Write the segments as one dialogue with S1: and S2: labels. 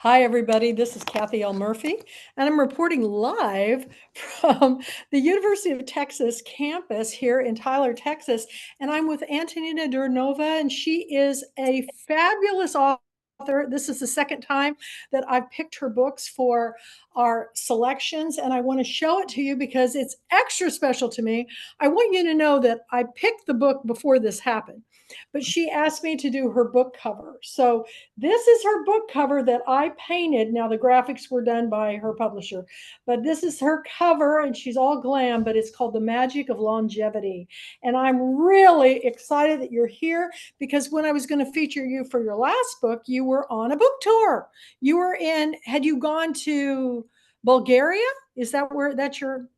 S1: Hi, everybody. This is Kathy L. Murphy, and I'm reporting live from the University of Texas campus here in Tyler, Texas. And I'm with Antonina Duridanova, and she is a fabulous author. This is the second time that I've picked her books for our selections, and I want to show it to you because it's extra special to me. I want you to know that I picked the book before this happened, but she asked me to do her book cover. So this is her book cover that I painted. Now, the graphics were done by her publisher, but this is her cover, and she's all glam, but it's called The Magic of Longevity. And I'm really excited that you're here because when I was going to feature you for your last book, you were on a book tour. Had you gone to Bulgaria? Is that where that's your where?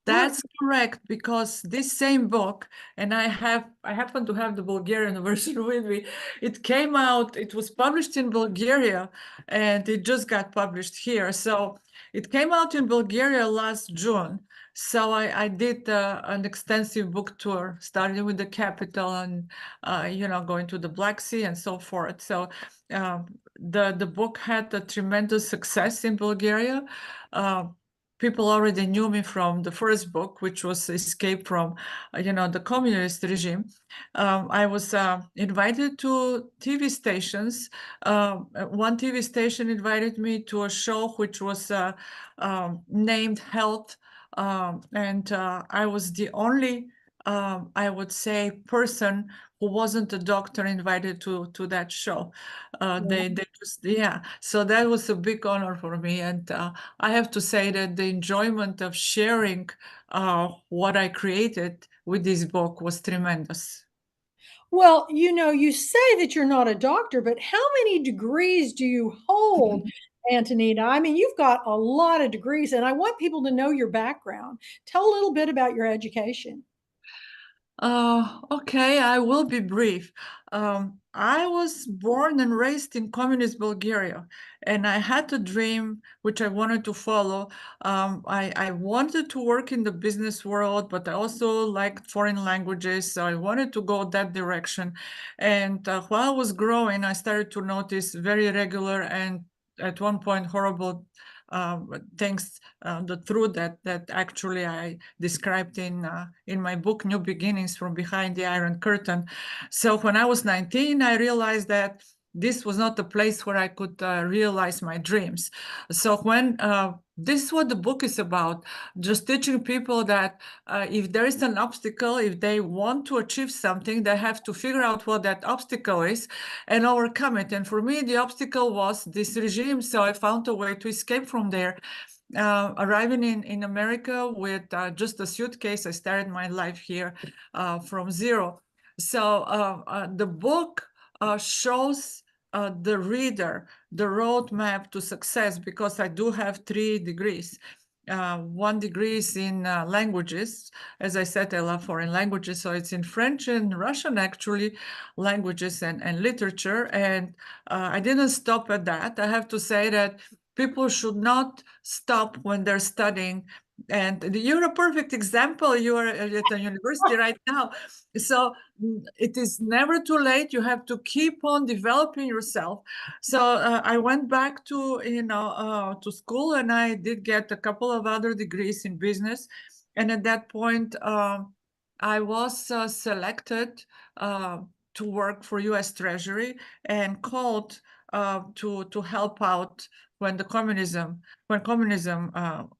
S2: That's correct, because this same book, and I happen to have the Bulgarian version with me. It came out, it was published in Bulgaria, and it just got published here. So it came out in Bulgaria last June. So I did an extensive book tour, starting with the capital and going to the Black Sea and so forth. So the book had a tremendous success in Bulgaria. Uh, People already knew me from the first book, which was Escape from, the communist regime. I was invited to TV stations. One TV station invited me to a show which was named Health, and I was the only, I would say, person who wasn't a doctor invited to that show. They just, yeah. So that was a big honor for me, and I have to say that the enjoyment of sharing what I created with this book was tremendous.
S1: Well, you say that you're not a doctor, but how many degrees do you hold, Antonina? I mean, you've got a lot of degrees, and I want people to know your background. Tell a little bit about your education.
S2: Okay, I will be brief. I was born and raised in communist Bulgaria, and I had a dream which I wanted to follow. I wanted to work in the business world, but I also liked foreign languages, so I wanted to go that direction. And while I was growing, I started to notice very regular and at one point horrible things, the truth that actually I described in my book New Beginnings from Behind the Iron Curtain. So when I was 19, I realized that this was not a place where I could realize my dreams. So when this is what the book is about, just teaching people that if there is an obstacle, if they want to achieve something, they have to figure out what that obstacle is and overcome it. And for me, the obstacle was this regime. So I found a way to escape from there. Arriving in America with just a suitcase, I started my life here from zero. So the book shows the reader the roadmap to success, because I do have 3 degrees. One degree is in languages. As I said, I love foreign languages, so it's in French and Russian, actually, languages and literature. And I didn't stop at that. I have to say that people should not stop when they're studying. And you're a perfect example. You are at the university right now. So it is never too late. You have to keep on developing yourself. So I went back to school, and I did get a couple of other degrees in business. And at that point, I was selected uh, to work for U.S. Treasury and called to help out when communism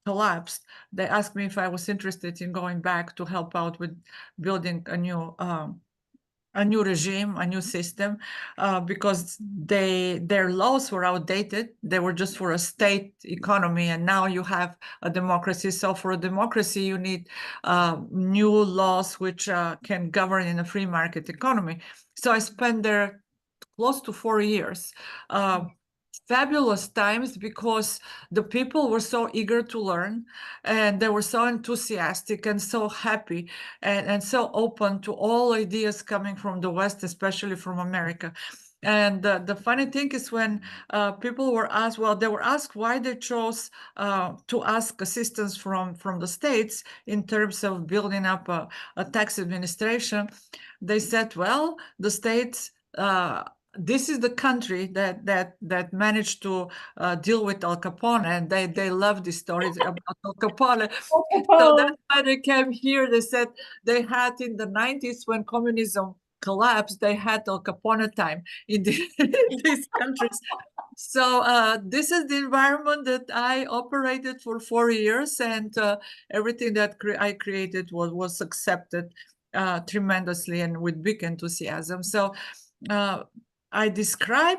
S2: collapsed. They asked me if I was interested in going back to help out with building a new regime, a new system, because their laws were outdated. They were just for a state economy, and now you have a democracy. So for a democracy, you need new laws which can govern in a free market economy. So I spent there close to 4 years. Fabulous times, because the people were so eager to learn, and they were so enthusiastic and so happy, and so open to all ideas coming from the West, especially from America. And the funny thing is, when people were asked, well, they were asked why they chose to ask assistance from the states in terms of building up a tax administration. They said, well, the states this is the country that managed to deal with Al Capone, and they love these stories about Al Capone.
S1: Al
S2: So
S1: Capone.
S2: that's why they came here. They said they had in the 90s when communism collapsed, they had Al Capone time in, in these countries. So this is the environment that I operated for 4 years, and everything that I created was accepted tremendously and with big enthusiasm. So uh, I describe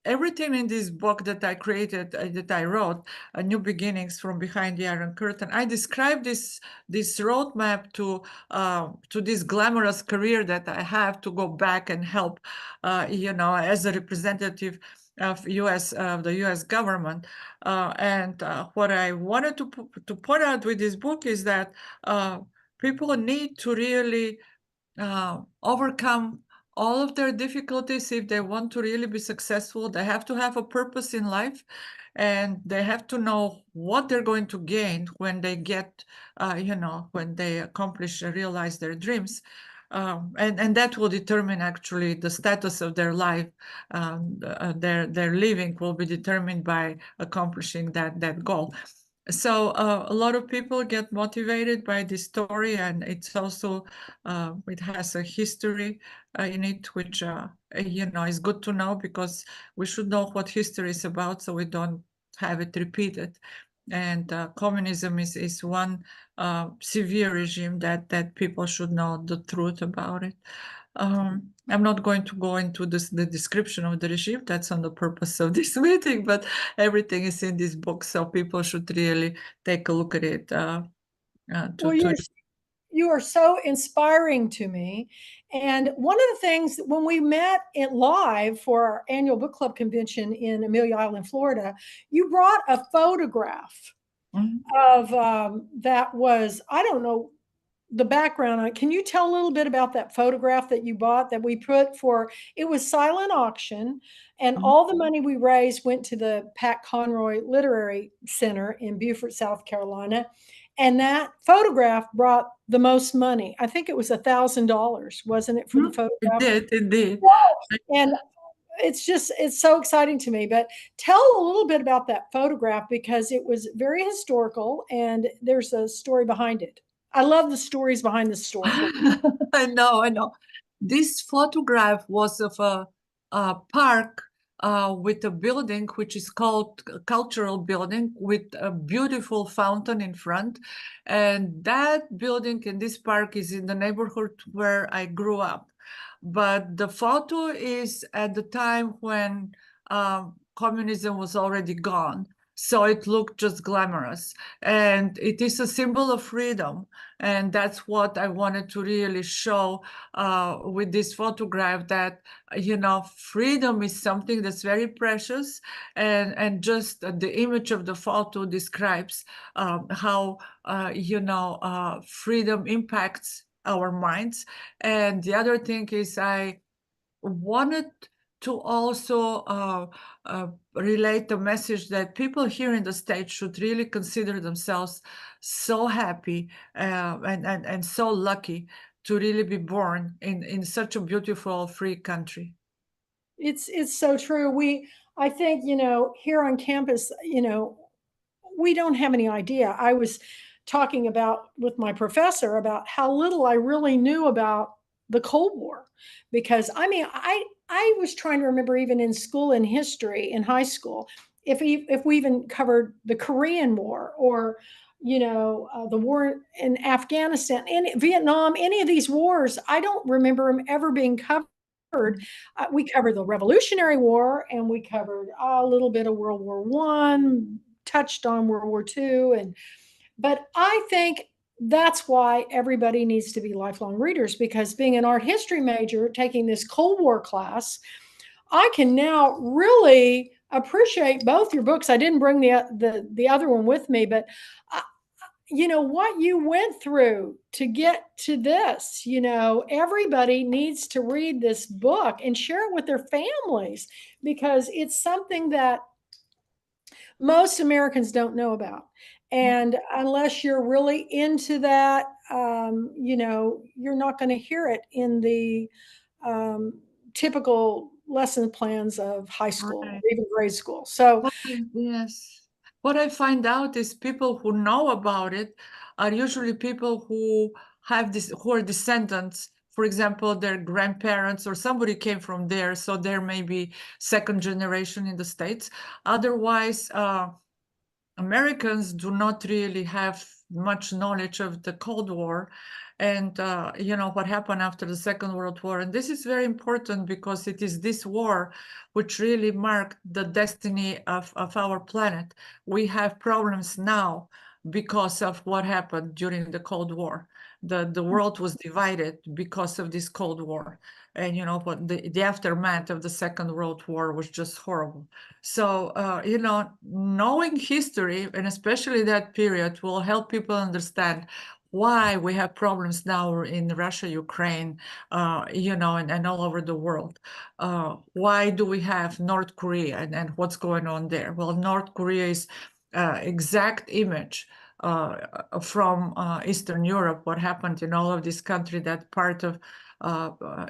S2: everything in this book that I created, that I wrote, New Beginnings from Behind the Iron Curtain. I describe this roadmap to this glamorous career that I have to go back and help, as a representative of the U.S. government. And what I wanted to point out with this book is that people need to really overcome all of their difficulties if they want to really be successful. They have to have a purpose in life, and they have to know what they're going to gain when they get, when they accomplish and realize their dreams. And that will determine actually the status of their life. Their living will be determined by accomplishing that goal. So a lot of people get motivated by this story, and it's also it has a history in it, which is good to know, because we should know what history is about, so we don't have it repeated. And communism is one severe regime that people should know the truth about it. I'm not going to go into the description of the regime. That's on the purpose of this meeting, but everything is in this book, so people should really take a look at it.
S1: Well,
S2: To
S1: you are so inspiring to me. And one of the things when we met in live for our annual book club convention in Amelia Island, Florida, you brought a photograph
S2: Mhm.
S1: of that was, I don't know, the background on it. Can you tell a little bit about that photograph that you bought that we put for, it was silent auction, and
S2: Mhm.
S1: all the money we raised went to the Pat Conroy Literary Center in Beaufort, South Carolina. And that photograph brought the most money. I think it was $1,000, wasn't it, for the
S2: It
S1: photograph?
S2: did, indeed.
S1: And it's so exciting to me. But tell a little bit about that photograph, because it was very historical and there's a story behind it. I love the stories behind the story.
S2: I know, I know. This photograph was of a park with a building which is called a cultural building with a beautiful fountain in front. And that building in this park is in the neighborhood where I grew up. But the photo is at the time when communism was already gone. So it looked just glamorous. And it is a symbol of freedom. And that's what I wanted to really show with this photograph, that, freedom is something that's very precious. And just the image of the photo describes how, freedom impacts our minds. And the other thing is I wanted to also relate the message that people here in the States should really consider themselves so happy and so lucky to really be born in such a beautiful, free country.
S1: It's so true. I think, here on campus, we don't have any idea. I was talking about with my professor about how little I really knew about the Cold War, because I mean, I was trying to remember, even in school, in history in high school, if we even covered the Korean War, or the war in Afghanistan, in Vietnam, any of these wars. I don't remember them ever being covered. We covered the Revolutionary War, and we covered a little bit of World War One, touched on World War II, but I think that's why everybody needs to be lifelong readers, because being an art history major taking this Cold War class, I can now really appreciate both your books. I didn't bring the other one with me, but what you went through to get to this. Everybody needs to read this book and share it with their families, because it's something that most Americans don't know about. And unless you're really into that, you're not going to hear it in the um, typical lesson plans of high school,
S2: Right.
S1: even grade school. So
S2: Yes. What I find out is people who know about it are usually people who have this, who are descendants. For example, their grandparents or somebody came from there, so there may be second generation in the States. Otherwise, Americans do not really have much knowledge of the Cold War and what happened after the Second World War. And this is very important because it is this war which really marked the destiny of our planet. We have problems now because of what happened during the Cold War. The world was divided because of this Cold War. And what the aftermath of the Second World War was just horrible. So, knowing history, and especially that period, will help people understand why we have problems now in Russia, Ukraine, and all over the world. Why do we have North Korea and what's going on there? Well, North Korea is exact image from Eastern Europe, what happened in all of this country, that part of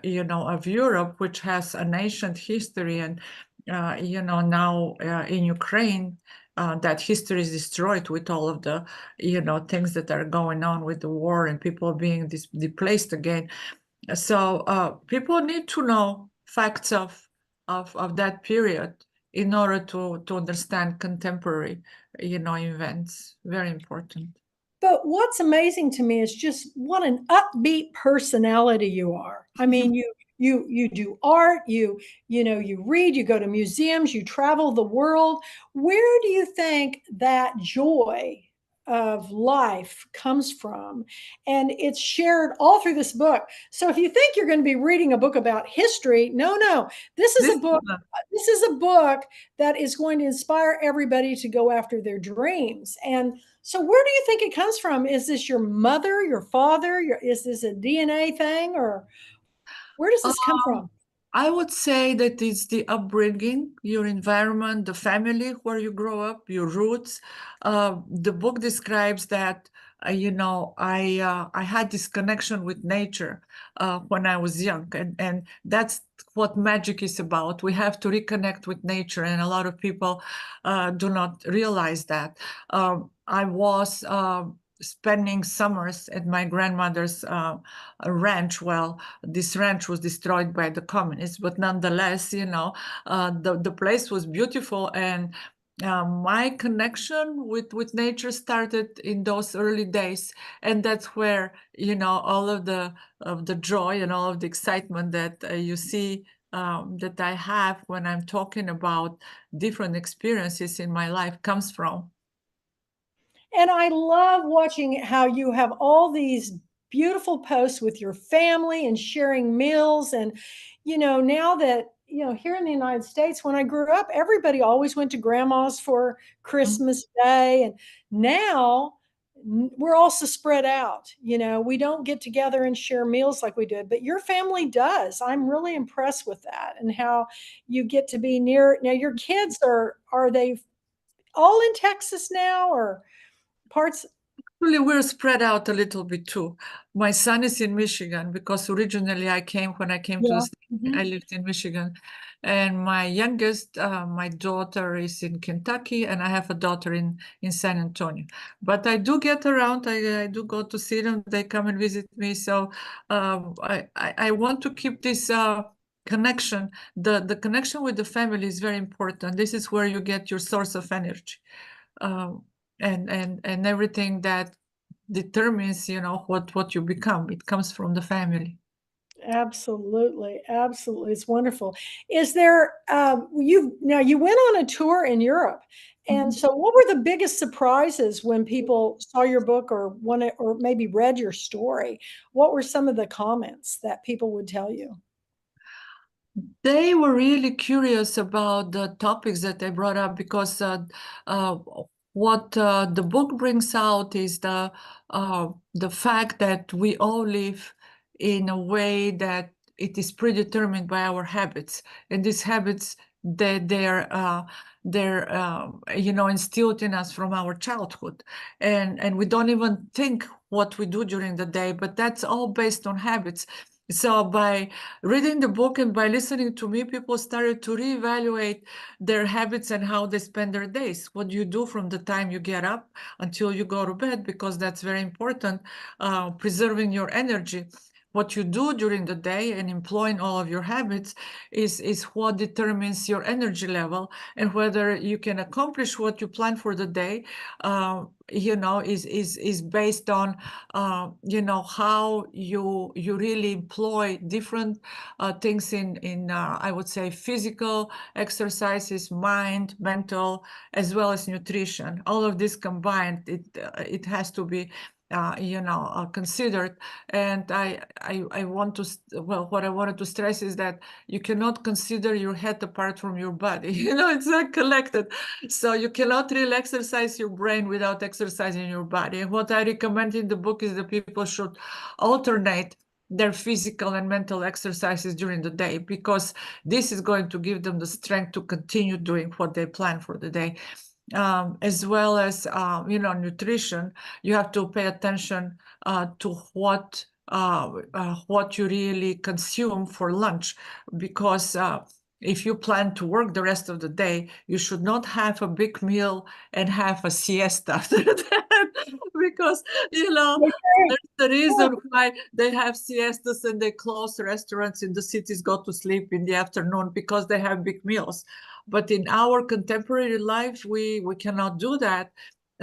S2: Europe, which has an ancient history. And now in Ukraine, that history is destroyed with all of the, things that are going on with the war and people being displaced again. So people need to know facts of that period in order to understand contemporary, events. Very important.
S1: but what's amazing to me is just what an upbeat personality you are. I mean, you do art, you read, you go to museums, you travel the world. Where do you think that joy of life comes from? And it's shared all through this book. So if you think you're going to be reading a book about history, no, no. This is
S2: This
S1: a book this is a book that is going to inspire everybody to go after their dreams. And so where do you think it comes from? Is this your mother, your father? Is this a DNA thing, or where does this come
S2: Um,
S1: from?
S2: I would say that it's the upbringing, your environment, the family where you grow up, your roots. The book describes that, I had this connection with nature when I was young, and that's what magic is about. We have to reconnect with nature, and a lot of people do not realize that. I was spending summers at my grandmother's ranch. Well, this ranch was destroyed by the communists, but nonetheless, the place was beautiful. And my connection with nature started in those early days, and that's where all of the joy and all of the excitement that you see that I have when I'm talking about different experiences in my life comes from.
S1: And I love watching how you have all these beautiful posts with your family and sharing meals. And, now that, here in the United States, when I grew up, everybody always went to grandma's for Christmas Day. And now we're also spread out. We don't get together and share meals like we did, but your family does. I'm really impressed with that and how you get to be near. Now, your kids are they all in Texas now, or parts?
S2: Actually, we're spread out a little bit too. My son is in Michigan because originally when I came to the
S1: Yeah.
S2: States, I
S1: Mhm.
S2: lived in Michigan. And my youngest, my daughter is in Kentucky, and I have a daughter in San Antonio. But I do get around, I do go to see them. They come and visit me. So I want to keep this connection. The connection with the family is very important. This is where you get your source of energy. Um, and everything that determines what you become, it comes from the family.
S1: Absolutely, absolutely. It's wonderful. Is there you went on a tour in Europe. And
S2: Mhm.
S1: so what were the biggest surprises when people saw your book or or maybe read your story? What were some of the comments that people would tell you?
S2: They were really curious about the topics that I brought up because uh, what the book brings out is the fact that we all live in a way that it is predetermined by our habits, and these habits they're instilled in us from our childhood, and we don't even think what we do during the day, but that's all based on habits. So by reading the book and by listening to me, people started to reevaluate their habits and how they spend their days. What you do from the time you get up until you go to bed, because that's very important, preserving your energy. What you do during the day and employing all of your habits is what determines your energy level, and whether you can accomplish what you plan for the day, is based on how you really employ different things in I would say physical exercises, mind, mental, as well as nutrition. All of this combined, it has to be considered. And I want to well, what I wanted to stress is that you cannot consider your head apart from your body. It's not connected. So you cannot really exercise your brain without exercising your body. And what I recommend in the book is that people should alternate their physical and mental exercises during the day, because this is going to give them the strength to continue doing what they plan for the day. As well as nutrition, you have to pay attention to what you really consume for lunch, because if you plan to work the rest of the day, you should not have a big meal and have a siesta after that, because
S1: Okay.
S2: there's the
S1: Yeah.
S2: reason why they have siestas and they close restaurants in the cities, go to sleep in the afternoon, because they have big meals. But in our contemporary life, we cannot do that.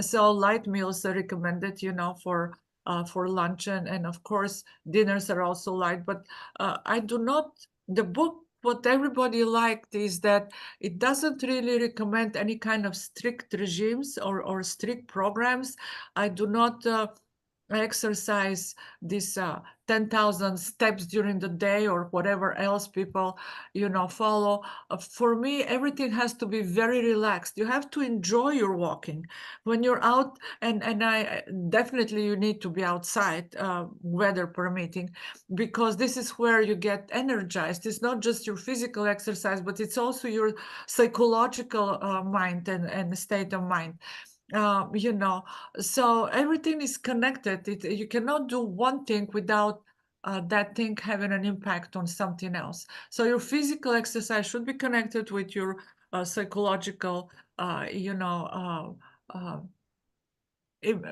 S2: So light meals are recommended, for lunch, and of course dinners are also light. But I do not. The book, what everybody liked is that it doesn't really recommend any kind of strict regimes or strict programs. I do not. Exercise these 10,000 steps during the day or whatever else people follow. For me, everything has to be very relaxed. You have to enjoy your walking when you're out, and I definitely, you need to be outside, weather permitting, because this is where you get energized. It's not just your physical exercise, but it's also your psychological mind and state of mind. uh, you know so everything is connected. You cannot do one thing without that thing having an impact on something else. So your physical exercise should be connected with your psychological, uh, you know,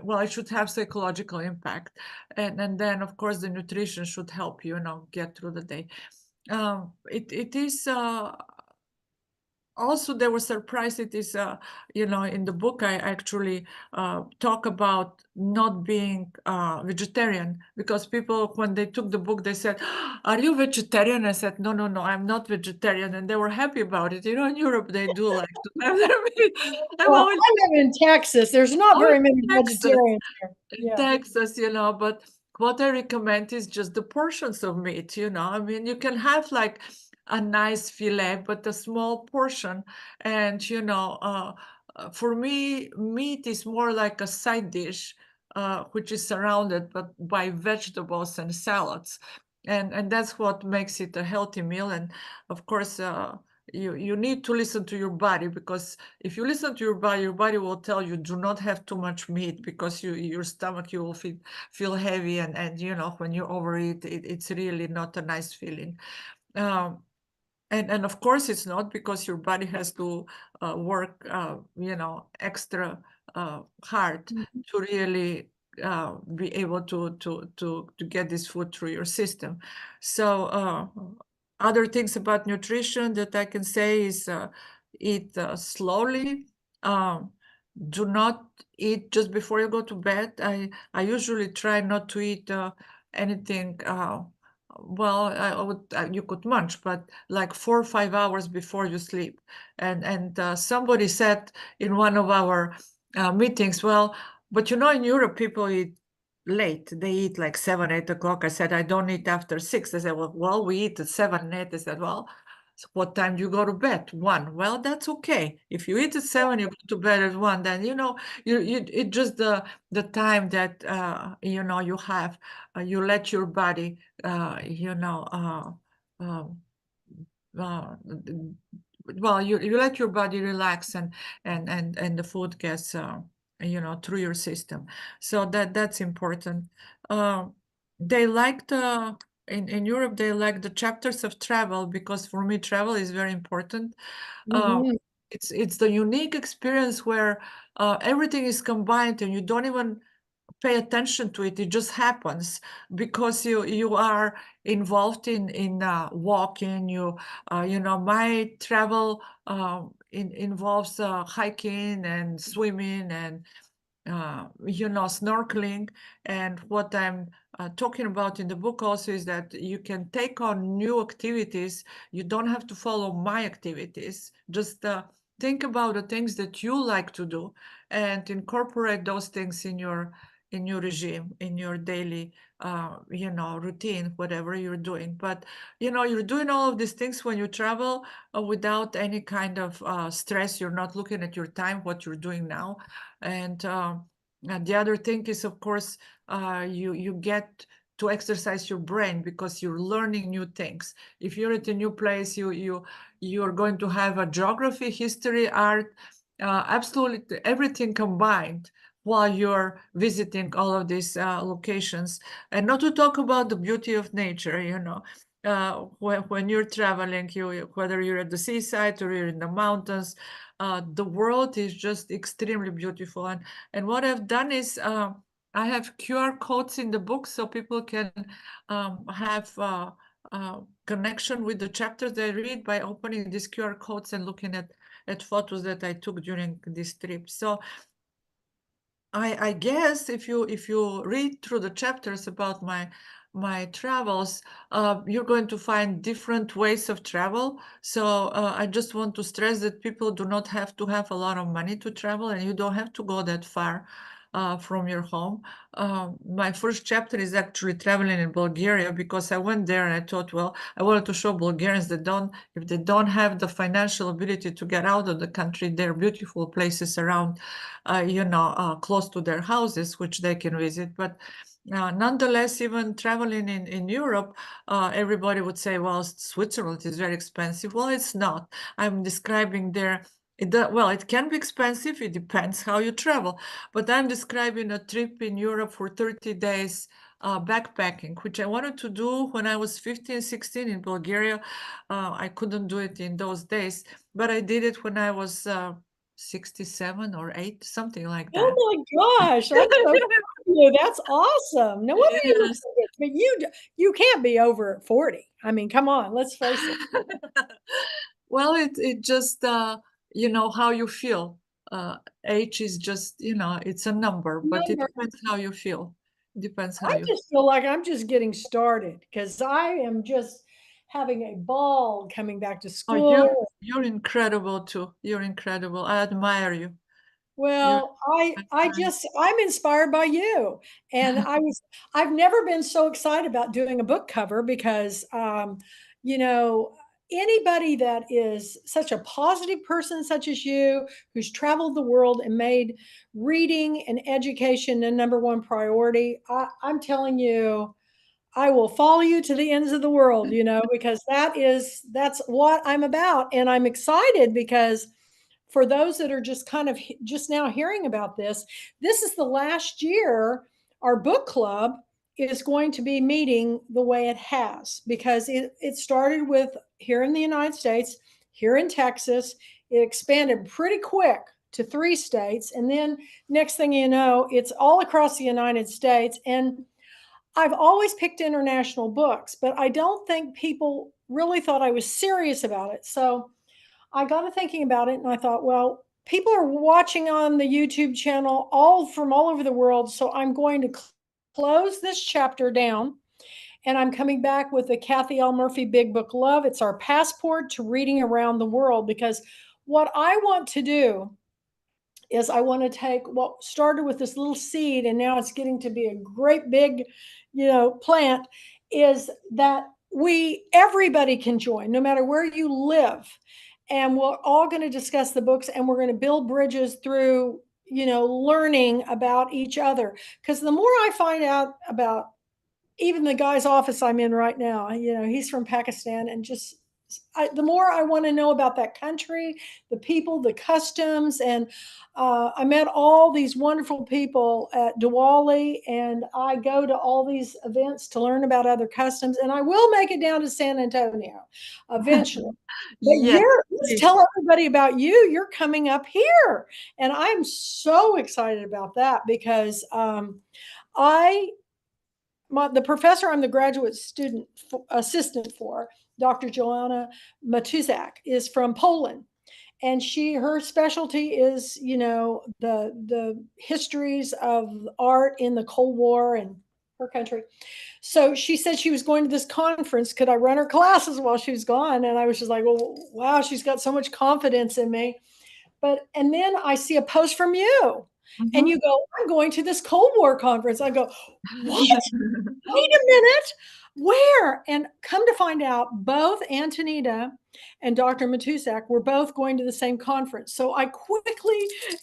S2: well, it should have psychological impact. And then, of course, the nutrition should help get through the day. It is also, they were surprised. It is in the book I actually talk about not being vegetarian, because people, when they took the book, they said, are you vegetarian? I said, no, no, no, I'm not vegetarian. And they were happy about it. In Europe they do like to have their meat. I'm
S1: Well,
S2: always,
S1: I live in Texas. There's not
S2: oh,
S1: very many
S2: Texas,
S1: vegetarians here.
S2: in
S1: Yeah.
S2: Texas, but what I recommend is just the portions of meat. I mean, you can have like a nice fillet, but a small portion. And, for me, meat is more like a side dish, which is surrounded by vegetables and salads. And that's what makes it a healthy meal. And of course, you need to listen to your body, because if you listen to your body will tell you do not have too much meat, because your stomach, you will feel heavy, and when you overeat, it's really not a nice feeling. Um, and of course it's not, because your body has to work extra hard
S1: Mhm.
S2: to really be able to get this food through your system. So other things about nutrition that I can say is eat slowly. um, do not eat just before you go to bed. I usually try not to eat anything. Well, I would, you could munch, but like 4 or 5 hours before you sleep. And somebody said in one of our meetings, well, but in Europe people eat late. They eat like 7, 8 o'clock. I said, I don't eat after 6. They said, well, we eat at 7, 8. I said, well, so what time do you go to bed? 1. Well, that's okay. If you eat at 7, you go to bed at 1. Then it just the time that you have. You let your body um, uh, well, you let your body relax, and the food gets through your system. So that's important. uh, they liked in Europe they like the chapters of travel, because for me travel is very important. Uh,
S1: Mhm.
S2: it's the unique experience where everything is combined and you don't even pay attention to it. It just happens because you are involved in walking. My travel involves hiking and swimming and snorkeling. And what I'm talking about in the book also is that you can take on new activities. You don't have to follow my activities. Just think about the things that you like to do and incorporate those things in your regime, in your daily routine, whatever you're doing. But you're doing all of these things when you travel without any kind of stress. You're not looking at your time, what you're doing now. And the other thing is, of course, you get to exercise your brain because you're learning new things. If you're at a new place, you're going to have a geography, history, art, absolutely everything combined while you're visiting all of these locations. And not to talk about the beauty of nature, when you're traveling, whether you're at the seaside or you're in the mountains, the world is just extremely beautiful. And what I've done is I have QR codes in the book so people can have connection with the chapters they read by opening these QR codes and looking at photos that I took during this trip. So I guess if you read through the chapters about my travels, you're going to find different ways of travel. So I just want to stress that people do not have to have a lot of money to travel, and you don't have to go that far from your home. My first chapter is actually traveling in Bulgaria because I went there and I thought, well, I wanted to show Bulgarians that if they don't have the financial ability to get out of the country, there are beautiful places around close to their houses, which they can visit. But nonetheless, even traveling in Europe, everybody would say, well, Switzerland is very expensive. Well, it's not. I'm describing there. Well, it can be expensive. It depends how you travel. But I'm describing a trip in Europe for 30 days backpacking, which I wanted to do when I was 15, 16 in Bulgaria. I couldn't do it in those days, but I did it when I was 67 or 8, something like
S1: Oh
S2: that.
S1: my gosh, I'm so proud of you. That's awesome. No wonder you look
S2: Yes.
S1: so good. But you can't be over 40. I mean, come on, let's face it.
S2: Well, it just how you feel. Age is just, it's a number, but it
S1: Number
S2: depends how you feel. It depends how
S1: I
S2: you
S1: just feel like I'm just getting started because I am just having a ball coming back to
S2: Oh, you're
S1: school.
S2: you're incredible too. You're incredible. I admire you. You're
S1: Well, I
S2: admire.
S1: just I'm inspired by you. And I've never been so excited about doing a book cover because you know, anybody that is such a positive person such as you, who's traveled the world and made reading and education a number one priority, I'm telling you, I will follow you to the ends of the world, because that's what I'm about. And I'm excited because for those that are just kind of just now hearing about this is the last year our book club is going to be meeting the way it has because it started with here in the United States, here in Texas. It expanded pretty quick to 3 states. And then next thing you know, it's all across the United States. And I've always picked international books, but I don't think people really thought I was serious about it. So I got to thinking about it and I thought, well, people are watching on the YouTube channel all from all over the world. So I'm going to close this chapter down and I'm coming back with the Kathy L. Murphy Big Book Love. It's our passport to reading around the world because what I want to do is I want to take what started with this little seed and now it's getting to be a great big, plant is that everybody can join no matter where you live. And we're all going to discuss the books and we're going to build bridges through, learning about each other. Because the more I find out about even the guy's office I'm in right now, he's from Pakistan and just the more I want to know about that country, the people, the customs, and I met all these wonderful people at Diwali, and I go to all these events to learn about other customs, and I will make it down to San Antonio eventually. But
S2: Yes,
S1: let's
S2: please.
S1: tell everybody about you. You're coming up here, and I'm so excited about that because I the professor I'm the graduate student assistant for, Dr. Joanna Matuzak, is from Poland, and her specialty is the histories of art in the Cold War and her country. So she said she was going to this conference. Could I run her classes while she was gone? And I was just like, well, wow, she's got so much confidence in me. And then I see a post from you, and
S2: Mhm.
S1: you go, I'm going to this Cold War conference. I go, what? Wait a minute, where? And come to find out, both Antonina and Dr. Matusak were both going to the same conference. So I quickly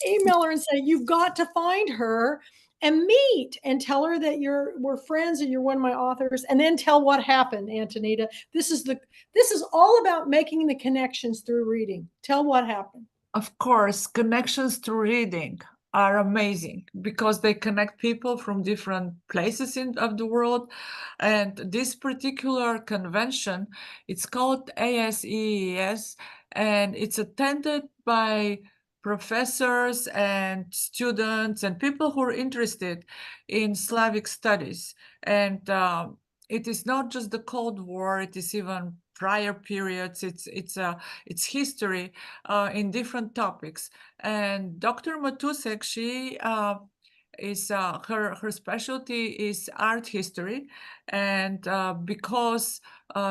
S1: email her and say, you've got to find her and meet and tell her that we're friends and you're one of my authors, and then tell what happened, Antonita. This is all about making the connections through reading. Tell what happened.
S2: Of course, connections to reading are amazing because they connect people from different places of the world. And this particular convention, it's called ASEES, and it's attended by professors and students and people who are interested in Slavic studies. And it is not just the Cold War; it is even prior periods. It's history in different topics. And Dr. Matusek, she is her specialty is art history, and because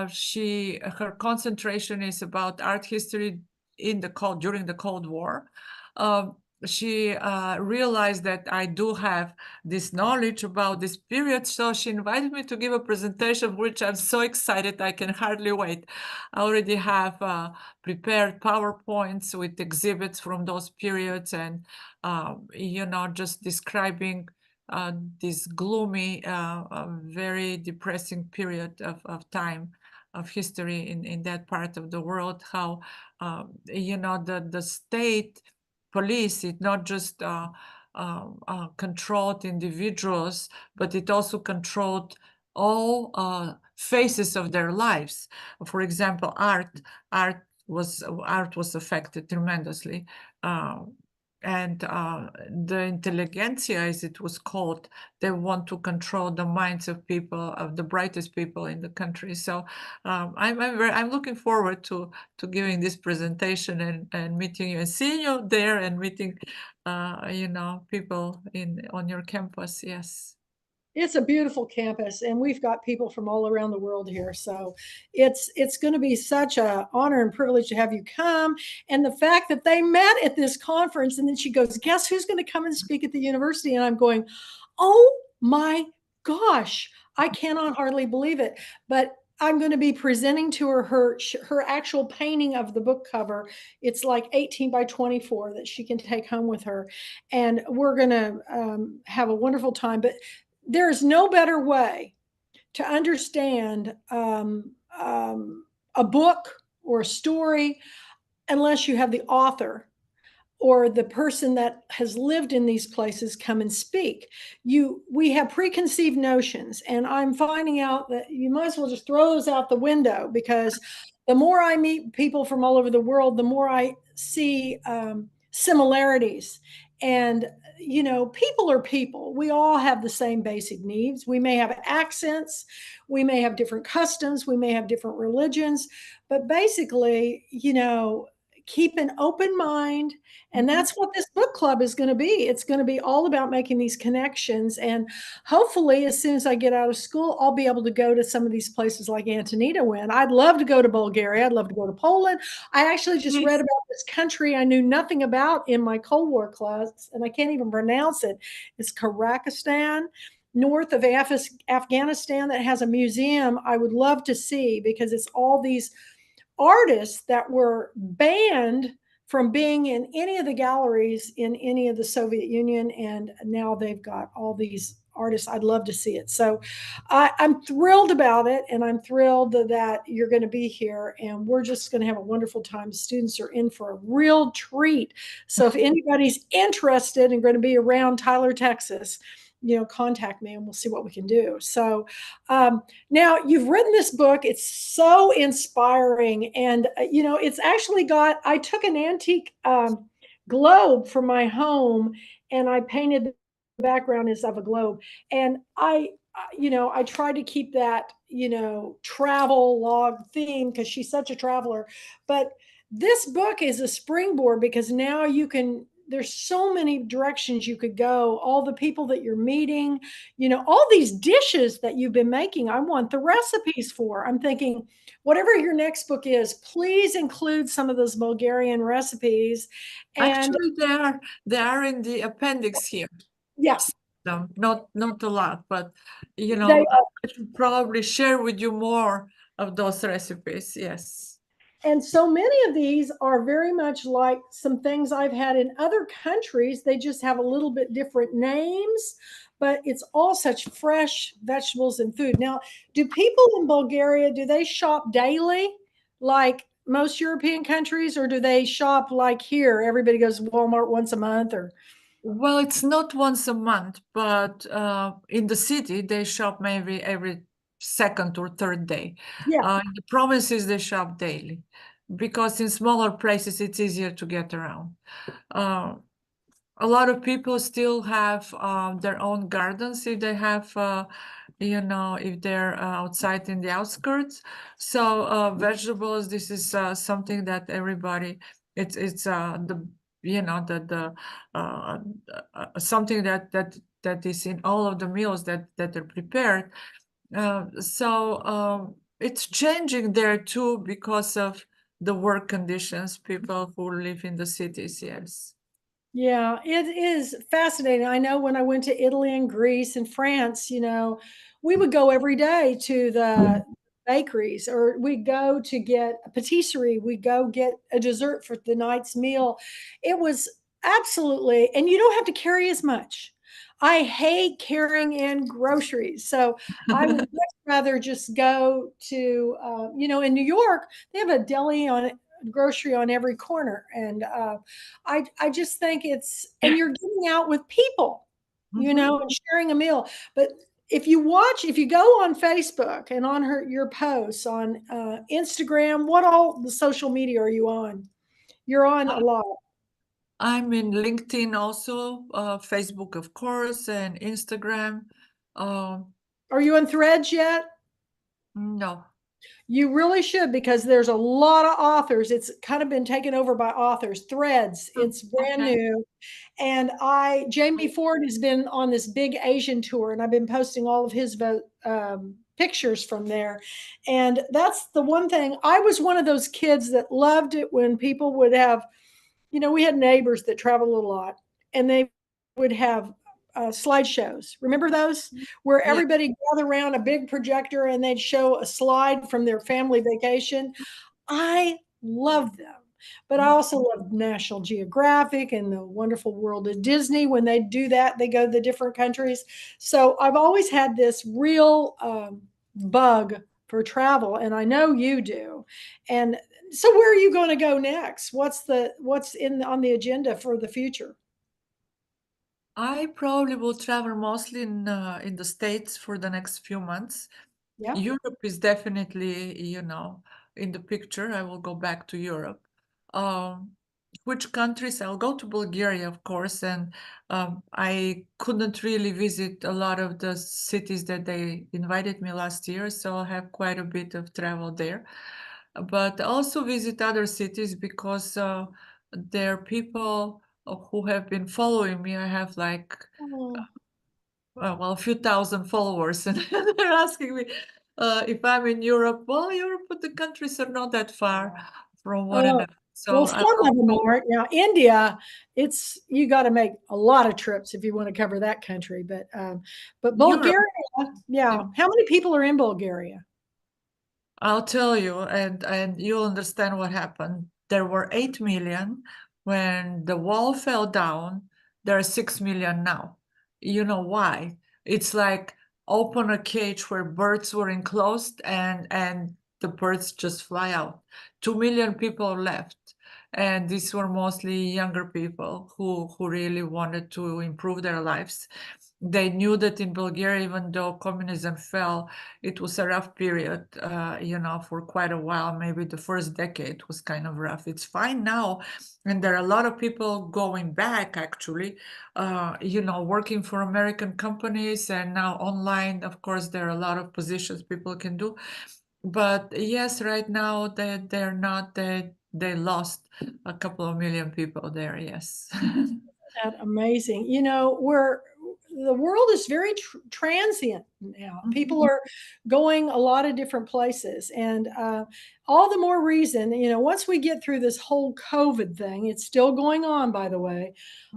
S2: she her concentration is about art history during the Cold War. Uh, she realized that I do have this knowledge about this period, so she invited me to give a presentation, which I'm so excited I can hardly wait. I already have prepared PowerPoints with exhibits from those periods and, just describing uh, this gloomy, very depressing period of time of history in that part of the world, how, the state police, it not just controlled individuals, but it also controlled all phases of their lives. For example, art was affected tremendously, uh, and the intelligentsia, as it was called, they want to control the minds of people, of the brightest people in the country. So I'm looking forward to giving this presentation and meeting you and seeing you there and meeting people on your campus. Yes.
S1: It's a beautiful campus, and we've got people from all around the world here. So it's going to be such a honor and privilege to have you come. And the fact that they met at this conference, and then she goes, "Guess who's going to come and speak at the university?" And I'm going, "Oh my gosh, I cannot hardly believe it." But I'm going to be presenting to her actual painting of the book cover. It's like 18 by 24 that she can take home with her, and we're going to have a wonderful time. But there is no better way to understand a book or a story unless you have the author or the person that has lived in these places come and speak. We have preconceived notions, and I'm finding out that you might as well just throw those out the window, because the more I meet people from all over the world, the more I see similarities. And people are people. We all have the same basic needs. We may have accents, we may have different customs, we may have different religions, but basically, keep an open mind. And
S2: Mhm.
S1: that's what this book club is going to be. It's going to be all about making these connections. And hopefully, as soon as I get out of school, I'll be able to go to some of these places like Antonita went. I'd love to go to Bulgaria. I'd love to go to Poland. I actually just read
S2: Please.
S1: about this country I knew nothing about in my Cold War class, and I can't even pronounce it. It's Kazakhstan, north of Afghanistan, that has a museum I would love to see, because it's all these artists that were banned from being in any of the galleries in any of the Soviet Union, and now they've got all these artists. I'd love to see it. So I'm thrilled about it, and I'm thrilled that you're going to be here, and we're just going to have a wonderful time. Students are in for a real treat. So if anybody's interested and going to be around Tyler, Texas, contact me and we'll see what we can do. So now you've written this book. It's so inspiring. And, it's actually I took an antique globe from my home and I painted the background as of a globe. And I tried to keep that, travel log theme because she's such a traveler. But this book is a springboard because now there's so many directions you could go, all the people that you're meeting, all these dishes that you've been making. I want the recipes for. I'm thinking, whatever your next book is, please include some of those Bulgarian recipes. And
S2: Actually, they are in the appendix here.
S1: yeah,
S2: Not a lot, but
S1: they
S2: I should probably share with you more of those recipes. Yes.
S1: And so many of these are very much like some things I've had in other countries. They just have a little bit different names, but it's all such fresh vegetables and food. Now, do people in Bulgaria, do they shop daily like most European countries, or do they shop like here? Everybody goes to Walmart once a month or
S2: Well, it's not once a month, but in the city they shop maybe every second or third day.
S1: yeah.
S2: In the provinces they shop daily, because in smaller places it's easier to get around. Uh, a lot of people still have their own gardens if they have, if they're outside in the outskirts. So vegetables, this is something that everybody, it's the the uh, something that is in all of the meals that are prepared. So it's changing there too because of the work conditions, people who live in the cities. Yes.
S1: Yeah, it is fascinating. I know when I went to Italy and Greece and France, we would go every day to the bakeries, or we go to get a patisserie, we go get a dessert for the night's meal. It was absolutely, and you don't have to carry as much. I hate carrying in groceries. So I would much rather just go to, in New York, they have a deli on grocery on every corner. And I just think and you're getting out with people,
S2: Mhm.
S1: and sharing a meal. But if you go on Facebook and on your posts on Instagram, what all the social media are you on? You're on a lot.
S2: I'm in LinkedIn also, Facebook, of course, and Instagram. Uh,
S1: Are you on Threads yet?
S2: no.
S1: You really should, because there's a lot of authors. It's kind of been taken over by authors. Threads,
S2: Oh,
S1: it's brand
S2: okay.
S1: new. And Jamie Ford has been on this big Asian tour, and I've been posting all of his pictures from there. And that's the one thing. I was one of those kids that loved it when people would have, we had neighbors that traveled a lot, and they would have slideshows. Remember those? Where
S2: Yeah.
S1: everybody gathered around a big projector and they'd show a slide from their family vacation. I love them. But I also love National Geographic and the Wonderful World of Disney. When they do that, they go to the different countries. So I've always had this real bug for travel, and I know you do. And so, where are you going to go next? What's in on the agenda for the future?
S2: I probably will travel mostly in the States for the next few months.
S1: Yeah.
S2: Europe is definitely, in the picture. I will go back to Europe. Um, which countries? I'll go to Bulgaria, of course, and I couldn't really visit a lot of the cities that they invited me last year, so I'll have quite a bit of travel there. But also visit other cities because there are people who have been following me. I have like
S1: Oh,
S2: well, a few thousand followers, and they're asking me if I'm in Europe. Well, Europe, but the countries are not that far from one
S1: oh,
S2: another. So
S1: well,
S2: I
S1: some
S2: will
S1: of them
S2: go
S1: aren't. Now, India, it's you got to make a lot of trips if you want to cover that country. But
S2: Europe.
S1: Bulgaria, yeah. How many people are in Bulgaria?
S2: I'll tell you, and you'll understand what happened. There were 8 million when the wall fell down. There are 6 million now. You know why? It's like open a cage where birds were enclosed and the birds just fly out. 2 million people left. And these were mostly younger people who really wanted to improve their lives. They knew that in Bulgaria, even though communism fell, it was a rough period, for quite a while. Maybe the first decade was kind of rough. It's fine now. And there are a lot of people going back, actually, working for American companies and now online. Of course, there are a lot of positions people can do. But yes, right now they're not, they lost a couple of million people there, yes.
S1: That amazing. We're the world is very transient now. People
S2: Mhm,
S1: are going a lot of different places, and all the more reason. Once we get through this whole COVID thing, it's still going on, by the way.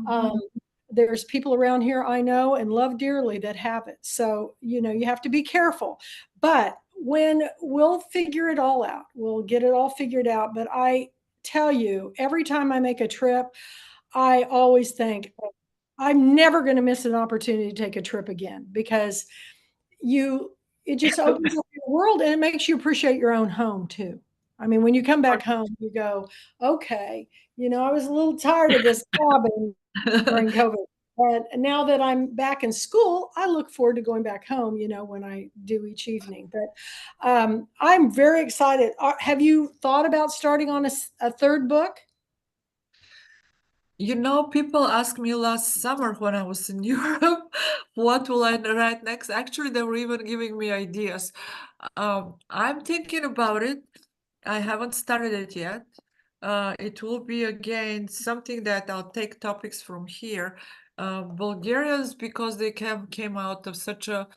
S1: Um,
S2: mhm.
S1: there's people around here I know and love dearly that have it. So you have to be careful. But when we'll figure it all out, we'll get it all figured out. But I tell you, every time I make a trip, I always think I'm never going to miss an opportunity to take a trip again because you it just opens up your world and it makes you appreciate your own home too. I mean, when you come back home, you go, okay, I was a little tired of this cabin during COVID. But now that I'm back in school, I look forward to going back home, when I do each evening. But I'm very excited. Have you thought about starting on a third book?
S2: People asked me last summer when I was in Europe, what will I write next? Actually, they were even giving me ideas. I'm thinking about it. I haven't started it yet. It will be again something that I'll take topics from here. Bulgarians, because they came out of such a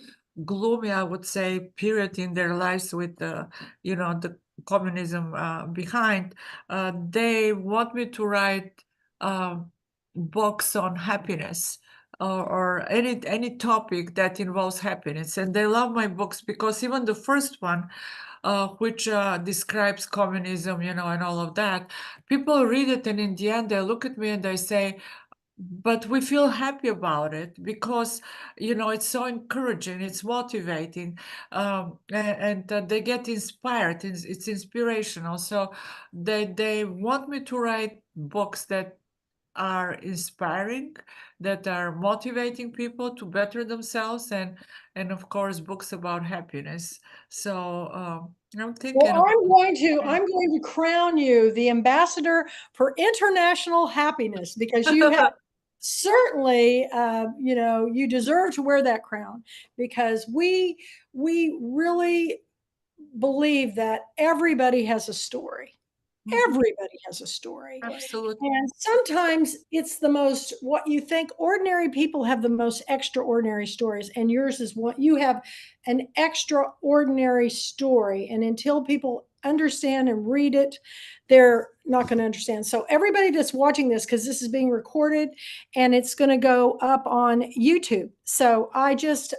S2: gloomy, I would say, period in their lives with the communism behind. They want me to write books on happiness or any topic that involves happiness, and they love my books because even the first one, which describes communism, and all of that, people read it, and in the end, they look at me and they say, but we feel happy about it because it's so encouraging, it's motivating, and they get inspired. It's inspirational, so they want me to write books that are inspiring, that are motivating people to better themselves, and of course books about happiness. So I'm
S1: Well,
S2: thinking about
S1: I'm going to crown you the ambassador for international happiness because you have certainly, you deserve to wear that crown because we really believe that everybody has a story.
S2: Mhm.
S1: Everybody has a story.
S2: Absolutely.
S1: And sometimes it's the most what you think ordinary people have the most extraordinary stories, and yours is what you have an extraordinary story. And until people understand and read it, they're not going to understand. So, everybody that's watching this, because this is being recorded and it's going to go up on YouTube. So, I just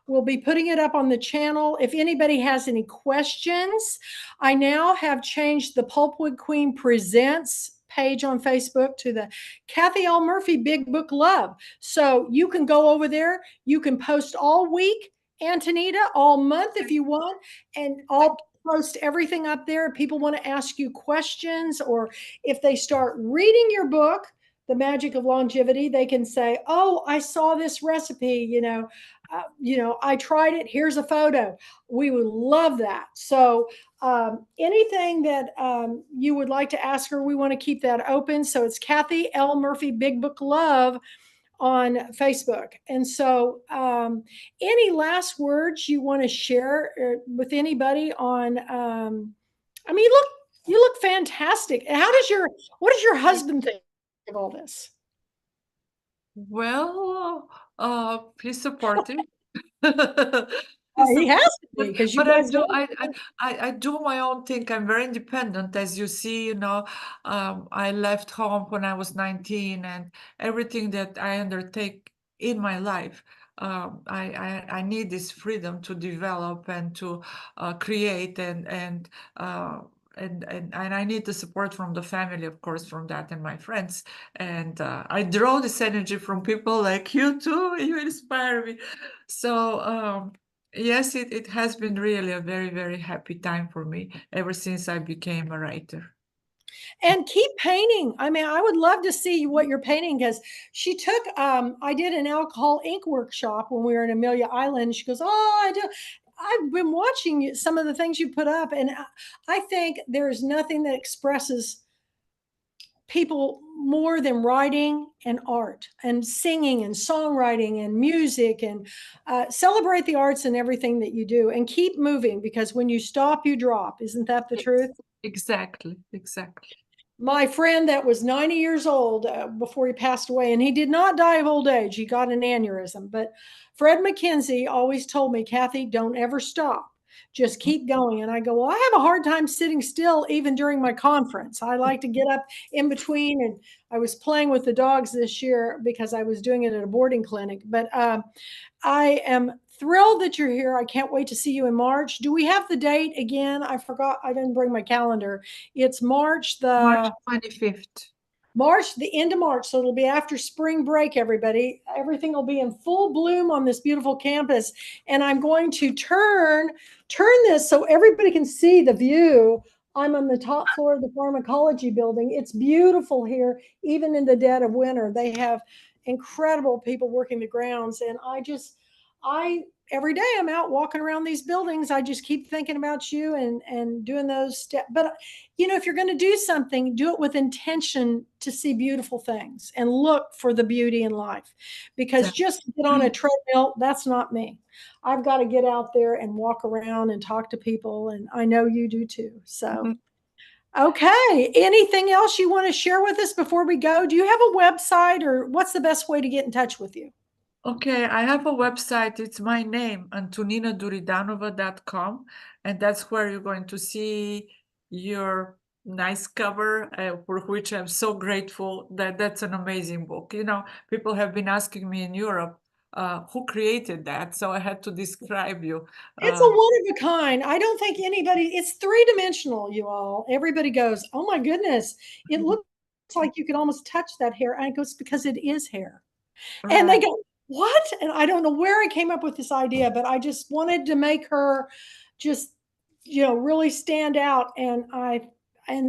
S1: will be putting it up on the channel. If anybody has any questions, I now have changed the Pulpwood Queen Presents page on Facebook to the Kathy L. Murphy Big Book Love. So you can go over there. You can post all week, Antonita, all month if you want, and I'll post everything up there. If people want to ask you questions, or if they start reading your book, The Magic of Longevity, they can say, "Oh, I saw this recipe. I tried it. Here's a photo." We would love that. So anything that you would like to ask her, we want to keep that open. So it's Kathy L. Murphy Big Book Love on Facebook. And so, any last words you want to share with anybody on? I mean, you look fantastic. What does your husband think of all this?
S2: Well, he's supportive. He's
S1: He has
S2: supportive,
S1: to be because you
S2: but I
S1: guys
S2: do
S1: don't.
S2: I do my own thing. I'm very independent, as you see. I left home when I was 19, and everything that I undertake in my life, I need this freedom to develop and to create, and and I need the support from the family, of course, from that and my friends. And I draw this energy from people like you too. You inspire me. So yes, it has been really a very, very happy time for me ever since I became a writer.
S1: And keep painting. I mean, I would love to see what you're painting because she took, I did an alcohol ink workshop when we were in Amelia Island. She goes, oh, I do. I've been watching some of the things you put up, and I think there's nothing that expresses people more than writing and art and singing and songwriting and music, and celebrate the arts and everything that you do and keep moving, because when you stop, you drop. Isn't that the truth?
S2: Exactly, exactly.
S1: My friend that was 90 years old before he passed away, and he did not die of old age, he got an aneurysm. But Fred McKenzie always told me, Kathy, don't ever stop. Just keep going. And I go, well, I have a hard time sitting still even during my conference. I like to get up in between. And I was playing with the dogs this year because I was doing it at a boarding clinic. But I am thrilled that you're here. I can't wait to see you in March. Do we have the date again? I forgot. I didn't bring my calendar. It's
S2: March 25th.
S1: March, the end of March. So it'll be after spring break, everybody. Everything will be in full bloom on this beautiful campus. And I'm going to turn this so everybody can see the view. I'm on the top floor of the pharmacology building. It's beautiful here, even in the dead of winter. They have incredible people working the grounds. And I every day I'm out walking around these buildings. I just keep thinking about you and doing those steps. But if you're going to do something, do it with intention to see beautiful things and look for the beauty in life. Because just to get on a treadmill, that's not me. I've got to get out there and walk around and talk to people. And I know you do too. So, okay. Anything else you want to share with us before we go? Do you have a website, or what's the best way to get in touch with you?
S2: Okay, I have a website. It's my name, AntoninaDuridanova.com, and that's where you're going to see your nice cover, for which I'm so grateful. That's an amazing book. People have been asking me in Europe, who created that, so I had to describe you.
S1: It's a one of a kind. I don't think anybody, it's three-dimensional, you all. Everybody goes, oh my goodness, it looks like you could almost touch that hair. And it goes, because it is hair. And they
S2: Right.
S1: go, what? And I don't know where I came up with this idea, but I just wanted to make her just, really stand out. And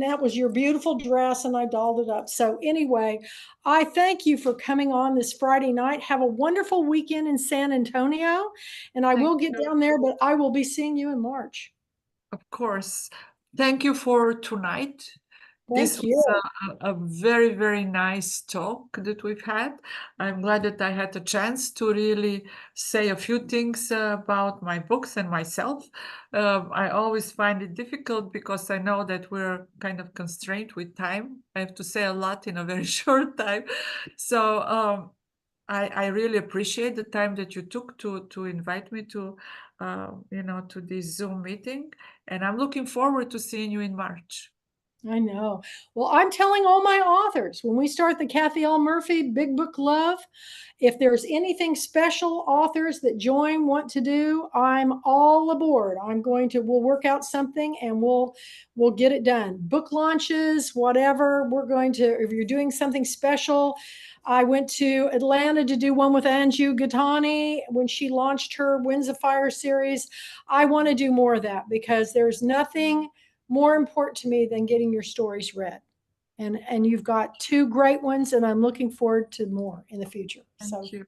S1: that was your beautiful dress, and I dolled it up. So anyway, I thank you for coming on this Friday night. Have a wonderful weekend in San Antonio. And I
S2: Thank
S1: will get
S2: you.
S1: down there, but I will be seeing you in March.
S2: Of course. Thank you for tonight. This
S1: Thank
S2: was
S1: you.
S2: a very, very nice talk that we've had. I'm glad that I had a chance to really say a few things about my books and myself. I always find it difficult because I know that we're kind of constrained with time. I have to say a lot in a very short time. So I really appreciate the time that you took to invite me to this Zoom meeting, and I'm looking forward to seeing you in March.
S1: I know. Well, I'm telling all my authors when we start the Kathy L. Murphy Big Book Love, if there's anything special authors that join want to do, I'm all aboard. We'll work out something and we'll get it done. Book launches, whatever. If you're doing something special. I went to Atlanta to do one with Anju Gatani when she launched her Winds of Fire series. I want to do more of that because there's nothing more important to me than getting your stories read. And you've got two great ones, and I'm looking forward to more in the future. So
S2: Thank you.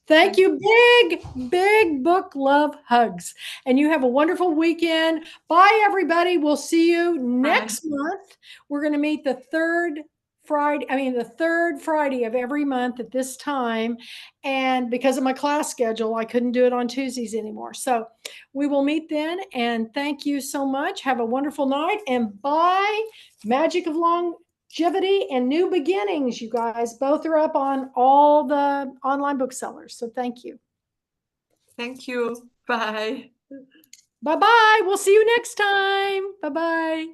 S1: thank
S2: Thank
S1: you. Big book love hugs. And you have a wonderful weekend. Bye, everybody. We'll see you
S2: Bye.
S1: next month. We're going to meet the third Friday of every month at this time. And because of my class schedule, I couldn't do it on Tuesdays anymore. So we will meet then. And thank you so much. Have a wonderful night. And bye, Magic of Longevity and New Beginnings. You guys both are up on all the online booksellers. So thank you.
S2: Thank you. Bye.
S1: Bye bye. We'll see you next time. Bye bye.